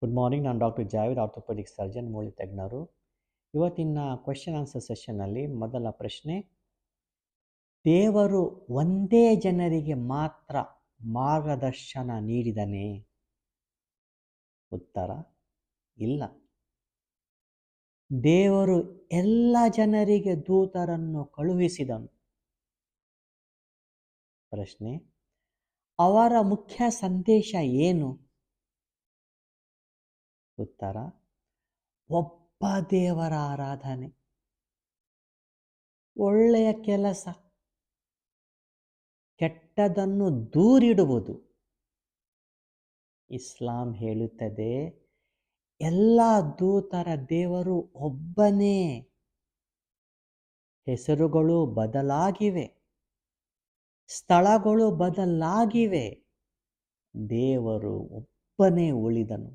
Good morning. ನಾನು doctor Javed, orthopaedic surgeon, ಮೂಳೆ ತಜ್ಞರು. ಇವತ್ತಿನ ಕ್ವೆಶ್ಚನ್ ಆನ್ಸರ್ ಸೆಷನ್ನಲ್ಲಿ ಮೊದಲ ಪ್ರಶ್ನೆ, ದೇವರು ಒಂದೇ ಜನರಿಗೆ ಮಾತ್ರ ಮಾರ್ಗದರ್ಶನ ನೀಡಿದನೇ? ಉತ್ತರ ಇಲ್ಲ. ದೇವರು ಎಲ್ಲ ಜನರಿಗೆ ದೂತರನ್ನು ಕಳುಹಿಸಿದನು. ಪ್ರಶ್ನೆ, ಅವರ ಮುಖ್ಯ ಸಂದೇಶ ಏನು? ಉತ್ತರ, ಒಬ್ಬ ದೇವರ ಆರಾಧನೆ, ಒಳ್ಳೆಯ ಕೆಲಸ, ಕೆಟ್ಟದನ್ನು ದೂರಿಡುವುದು. ಇಸ್ಲಾಂ ಹೇಳುತ್ತದೆ, ಎಲ್ಲ ದೂತರ ದೇವರು ಒಬ್ಬನೇ. ಹೆಸರುಗಳು ಬದಲಾಗಿವೆ, ಸ್ಥಳಗಳು ಬದಲಾಗಿವೆ, ದೇವರು ಒಬ್ಬನೇ ಉಳಿದನು.